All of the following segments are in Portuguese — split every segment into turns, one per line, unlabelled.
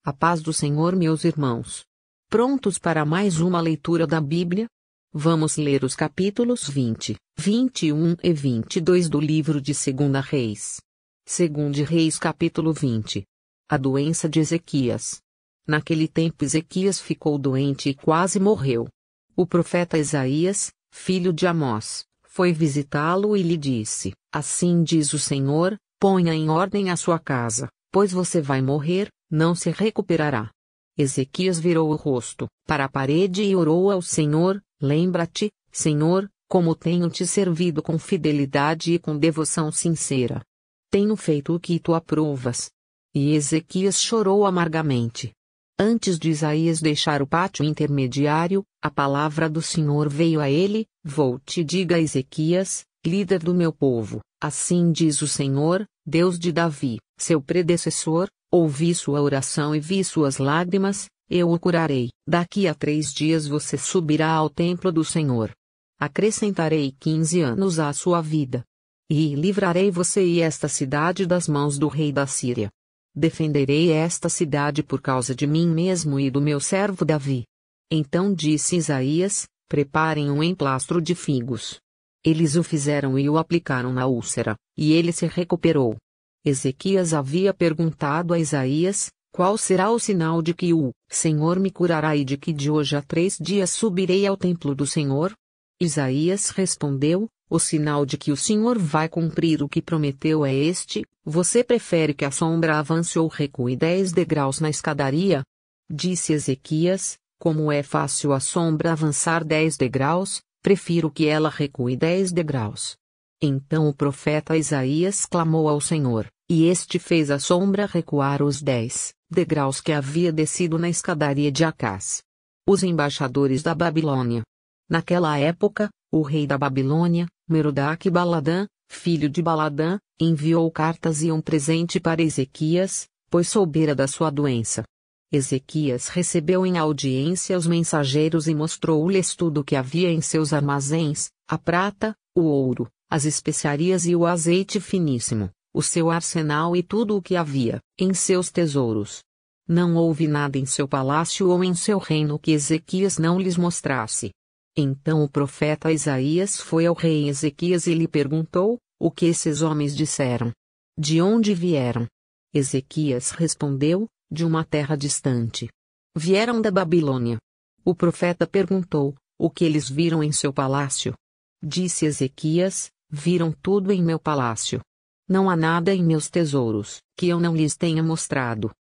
A paz do Senhor, meus irmãos. Prontos para mais uma leitura da Bíblia? Vamos ler os capítulos 20, 21 e 22 do livro de 2 Reis. 2 Reis capítulo 20. A doença de Ezequias. Naquele tempo Ezequias ficou doente e quase morreu. O profeta Isaías, filho de Amós, foi visitá-lo e lhe disse: Assim diz o Senhor, ponha em ordem a sua casa, pois você vai morrer, não se recuperará. Ezequias virou o rosto para a parede e orou ao Senhor: Lembra-te, Senhor, como tenho te servido com fidelidade e com devoção sincera. Tenho feito o que tu aprovas. E Ezequias chorou amargamente. Antes de Isaías deixar o pátio intermediário, a palavra do Senhor veio a ele: Volte e diga a Ezequias, líder do meu povo, assim diz o Senhor, Deus de Davi, seu predecessor, ouvi sua oração e vi suas lágrimas, eu o curarei. Daqui a 3 dias você subirá ao templo do Senhor. Acrescentarei 15 anos à sua vida. E livrarei você e esta cidade das mãos do rei da Síria. Defenderei esta cidade por causa de mim mesmo e do meu servo Davi. Então disse Isaías: Preparem um emplastro de figos. Eles o fizeram e o aplicaram na úlcera, e ele se recuperou. Ezequias havia perguntado a Isaías: Qual será o sinal de que o Senhor me curará e de que de hoje a 3 dias subirei ao templo do Senhor? Isaías respondeu: O sinal de que o Senhor vai cumprir o que prometeu é este: Você prefere que a sombra avance ou recue 10 degraus na escadaria? Disse Ezequias: Como é fácil a sombra avançar 10 degraus, prefiro que ela recue 10 degraus. Então o profeta Isaías clamou ao Senhor, e este fez a sombra recuar os 10 degraus que havia descido na escadaria de Acás. Os embaixadores da Babilônia. Naquela época, o rei da Babilônia, Merodach-Baladã, filho de Baladã, enviou cartas e um presente para Ezequias, pois soubera da sua doença. Ezequias recebeu em audiência os mensageiros e mostrou-lhes tudo o que havia em seus armazéns: a prata, o ouro, as especiarias e o azeite finíssimo, o seu arsenal e tudo o que havia em seus tesouros. Não houve nada em seu palácio ou em seu reino que Ezequias não lhes mostrasse. Então o profeta Isaías foi ao rei Ezequias e lhe perguntou: O que esses homens disseram? De onde vieram? Ezequias respondeu: De uma terra distante. Vieram da Babilônia. O profeta perguntou: O que eles viram em seu palácio? Disse Ezequias: Viram tudo em meu palácio. Não há nada em meus tesouros que eu não lhes tenha mostrado.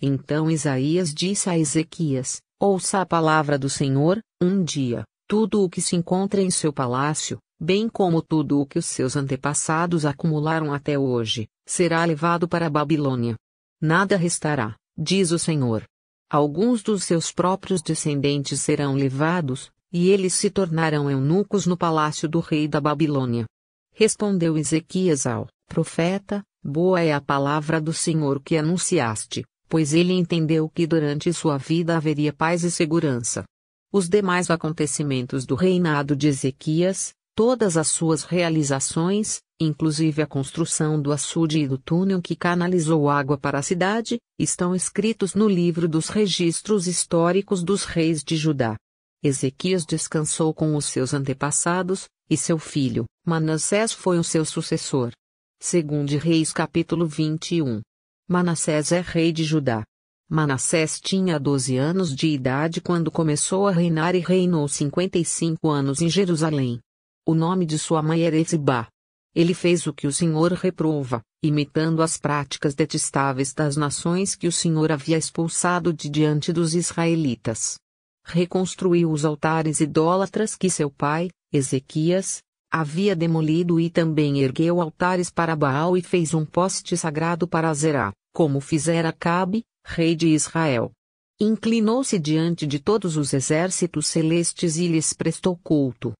Então Isaías disse a Ezequias: Ouça a palavra do Senhor: Um dia, tudo o que se encontra em seu palácio, bem como tudo o que os seus antepassados acumularam até hoje, será levado para a Babilônia. Nada restará, diz o Senhor. Alguns dos seus próprios descendentes serão levados, e eles se tornarão eunucos no palácio do rei da Babilônia. Respondeu Ezequias ao profeta: Boa é a palavra do Senhor que anunciaste, pois ele entendeu que durante sua vida haveria paz e segurança. Os demais acontecimentos do reinado de Ezequias, todas as suas realizações, inclusive a construção do açude e do túnel que canalizou água para a cidade, estão escritos no livro dos registros históricos dos reis de Judá. Ezequias descansou com os seus antepassados, e seu filho, Manassés, foi o seu sucessor. 2 Reis capítulo 21. Manassés é rei de Judá. Manassés tinha 12 anos de idade quando começou a reinar e reinou 55 anos em Jerusalém. O nome de sua mãe era Ezibá. Ele fez o que o Senhor reprova, imitando as práticas detestáveis das nações que o Senhor havia expulsado de diante dos israelitas. Reconstruiu os altares idólatras que seu pai, Ezequias, havia demolido e também ergueu altares para Baal e fez um poste sagrado para Azerá, como fizera Acabe, rei de Israel. Inclinou-se diante de todos os exércitos celestes e lhes prestou culto.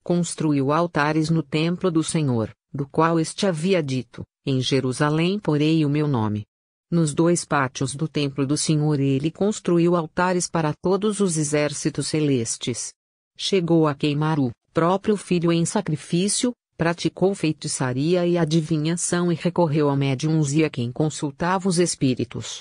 Construiu altares no templo do Senhor, do qual este havia dito: Em Jerusalém porei o meu nome. Nos 2 pátios do templo do Senhor ele construiu altares para todos os exércitos celestes. Chegou a queimar o próprio filho em sacrifício, praticou feitiçaria e adivinhação e recorreu a médiuns e a quem consultava os espíritos.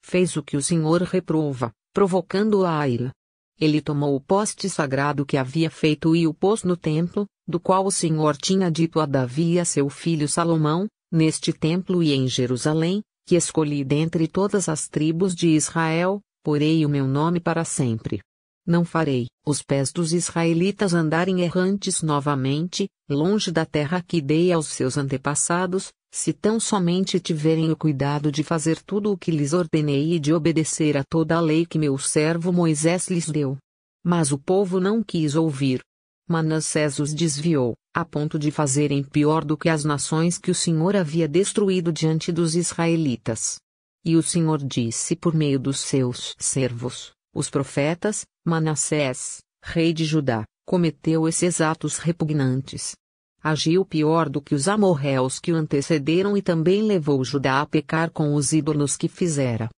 fez o que o Senhor reprova, provocando-o à ira. Ele tomou o poste sagrado que havia feito e o pôs no templo, do qual o Senhor tinha dito a Davi e a seu filho Salomão, neste templo e em Jerusalém, que escolhi dentre todas as tribos de Israel, porei o meu nome para sempre. Não farei os pés dos israelitas andarem errantes novamente, longe da terra que dei aos seus antepassados, se tão somente tiverem o cuidado de fazer tudo o que lhes ordenei e de obedecer a toda a lei que meu servo Moisés lhes deu. Mas o povo não quis ouvir. Manassés os desviou, a ponto de fazerem pior do que as nações que o Senhor havia destruído diante dos israelitas. E o Senhor disse por meio dos seus servos, os profetas: Manassés, rei de Judá, cometeu esses atos repugnantes. Agiu pior do que os amorreus que o antecederam e também levou Judá a pecar com os ídolos que fizera.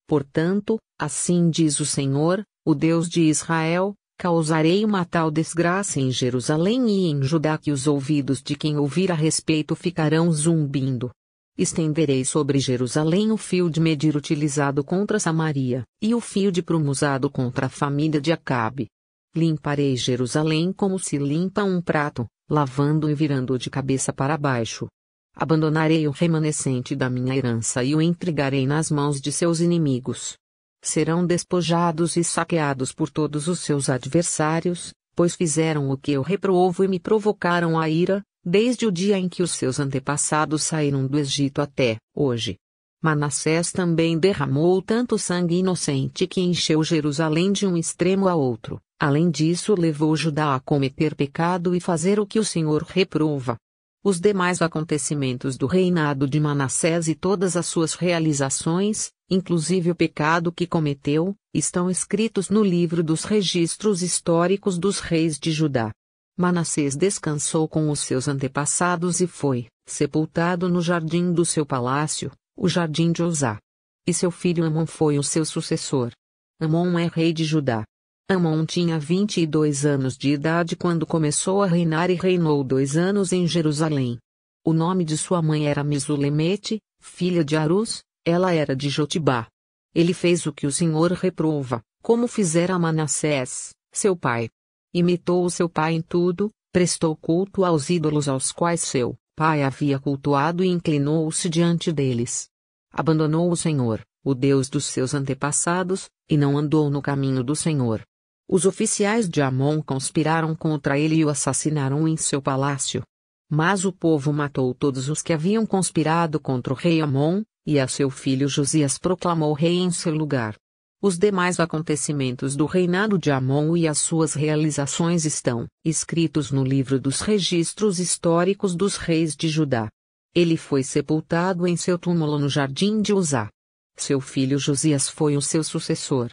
Portanto, assim diz o Senhor, o Deus de Israel: causarei uma tal desgraça em Jerusalém e em Judá que os ouvidos de quem ouvir a respeito ficarão zumbindo. Estenderei sobre Jerusalém o fio de medir utilizado contra Samaria, e o fio de prumo usado contra a família de Acabe. Limparei Jerusalém como se limpa um prato, lavando e virando-o de cabeça para baixo. Abandonarei o remanescente da minha herança e o entregarei nas mãos de seus inimigos. Serão despojados e saqueados por todos os seus adversários, pois fizeram o que eu reprovo e me provocaram a ira, desde o dia em que os seus antepassados saíram do Egito até hoje. Manassés também derramou tanto sangue inocente que encheu Jerusalém de um extremo a outro. Além disso, levou Judá a cometer pecado e fazer o que o Senhor reprova. Os demais acontecimentos do reinado de Manassés e todas as suas realizações, inclusive o pecado que cometeu, estão escritos no livro dos registros históricos dos reis de Judá. Manassés descansou com os seus antepassados e foi sepultado no jardim do seu palácio, o jardim de Uzá. E seu filho Amon foi o seu sucessor. Amon é rei de Judá. Amon tinha 22 anos de idade quando começou a reinar e reinou 2 anos em Jerusalém. O nome de sua mãe era Mesulemete, filha de Arus, ela era de Jotibá. Ele fez o que o Senhor reprova, como fizera Manassés, seu pai. Imitou o seu pai em tudo, prestou culto aos ídolos aos quais seu pai havia cultuado e inclinou-se diante deles. Abandonou o Senhor, o Deus dos seus antepassados, e não andou no caminho do Senhor. Os oficiais de Amon conspiraram contra ele e o assassinaram em seu palácio. Mas o povo matou todos os que haviam conspirado contra o rei Amon, e a seu filho Josias proclamou rei em seu lugar. Os demais acontecimentos do reinado de Amon e as suas realizações estão escritos no livro dos registros históricos dos reis de Judá. Ele foi sepultado em seu túmulo no jardim de Uzá. Seu filho Josias foi o seu sucessor.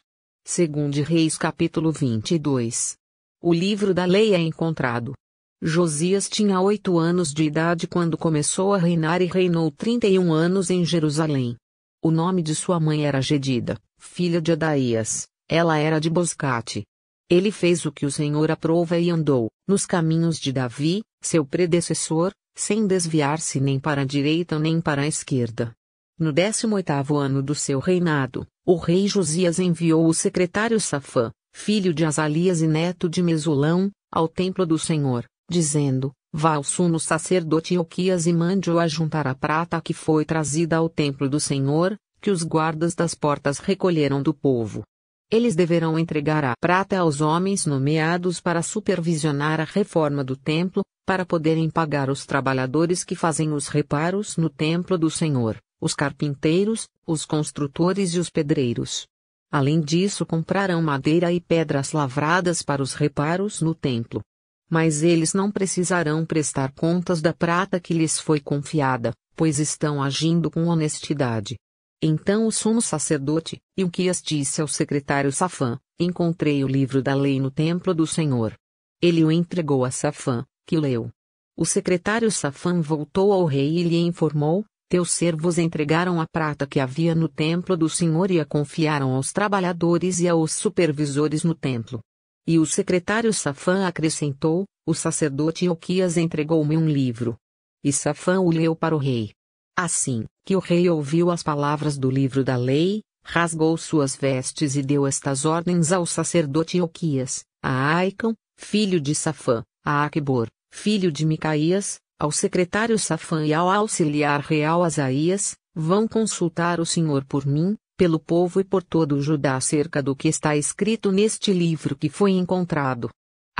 2 Reis capítulo 22. O livro da lei é encontrado. Josias tinha 8 anos de idade quando começou a reinar e reinou 31 anos em Jerusalém. O nome de sua mãe era Gedida, filha de Adaías, ela era de Boscate. Ele fez o que o Senhor aprova e andou nos caminhos de Davi, seu predecessor, sem desviar-se nem para a direita nem para a esquerda. No 18º ano do seu reinado, o rei Josias enviou o secretário Safã, filho de Azalias e neto de Mesulão, ao templo do Senhor, dizendo: vá ao sumo sacerdote Ilquias e mande-o ajuntar a prata que foi trazida ao templo do Senhor, que os guardas das portas recolheram do povo. Eles deverão entregar a prata aos homens nomeados para supervisionar a reforma do templo, para poderem pagar os trabalhadores que fazem os reparos no templo do Senhor, os carpinteiros, os construtores e os pedreiros. Além disso, comprarão madeira e pedras lavradas para os reparos no templo. Mas eles não precisarão prestar contas da prata que lhes foi confiada, pois estão agindo com honestidade. Então o sumo sacerdote, Ilquias, disse ao secretário Safã: encontrei o livro da lei no templo do Senhor. Ele o entregou a Safã, que o leu. O secretário Safã voltou ao rei e lhe informou: teus servos entregaram a prata que havia no templo do Senhor e a confiaram aos trabalhadores e aos supervisores no templo. E o secretário Safã acrescentou: o sacerdote Ilquias entregou-me um livro. E Safã o leu para o rei. Assim que o rei ouviu as palavras do livro da lei, rasgou suas vestes e deu estas ordens ao sacerdote Ilquias, a Aicão, filho de Safã, a Aquibor, filho de Micaías, ao secretário Safã e ao auxiliar real Asaías: vão consultar o Senhor por mim, pelo povo e por todo o Judá acerca do que está escrito neste livro que foi encontrado.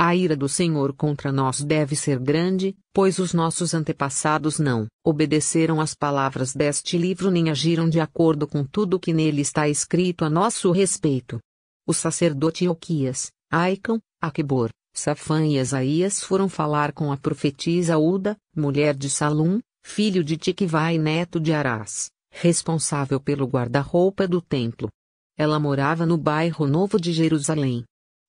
A ira do Senhor contra nós deve ser grande, pois os nossos antepassados não obedeceram às palavras deste livro nem agiram de acordo com tudo o que nele está escrito a nosso respeito. O sacerdote Ilquias, Aicão, Aquibor, Safã e Asaías foram falar com a profetisa Uda, mulher de Salum, filho de Tiquivai e neto de Arás, responsável pelo guarda-roupa do templo. Ela morava no bairro Novo de Jerusalém.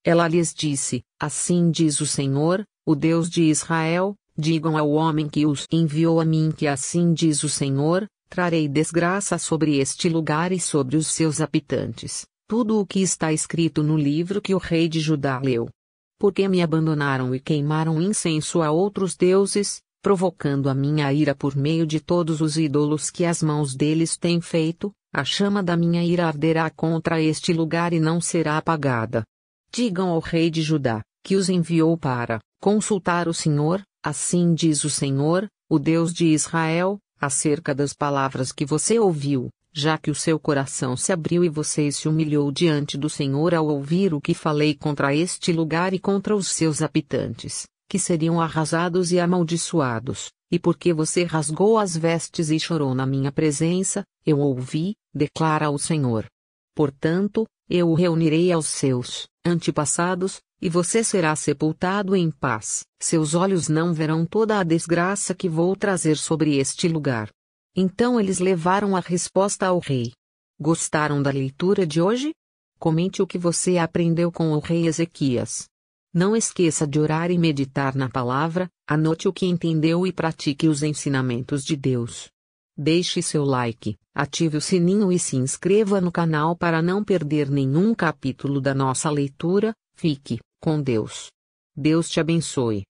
Ela lhes disse: assim diz o Senhor, o Deus de Israel, digam ao homem que os enviou a mim que assim diz o Senhor, trarei desgraça sobre este lugar e sobre os seus habitantes, tudo o que está escrito no livro que o rei de Judá leu. Porque me abandonaram e queimaram incenso a outros deuses, provocando a minha ira por meio de todos os ídolos que as mãos deles têm feito, a chama da minha ira arderá contra este lugar e não será apagada. Digam ao rei de Judá, que os enviou para consultar o Senhor, assim diz o Senhor, o Deus de Israel, acerca das palavras que você ouviu, já que o seu coração se abriu e você se humilhou diante do Senhor ao ouvir o que falei contra este lugar e contra os seus habitantes, que seriam arrasados e amaldiçoados, e porque você rasgou as vestes e chorou na minha presença, eu ouvi, declara o Senhor. Portanto, eu o reunirei aos seus antepassados, e você será sepultado em paz. Seus olhos não verão toda a desgraça que vou trazer sobre este lugar. Então eles levaram a resposta ao rei. Gostaram da leitura de hoje? Comente o que você aprendeu com o rei Ezequias. Não esqueça de orar e meditar na palavra, anote o que entendeu e pratique os ensinamentos de Deus. Deixe seu like, ative o sininho e se inscreva no canal para não perder nenhum capítulo da nossa leitura. Fique com Deus. Deus te abençoe.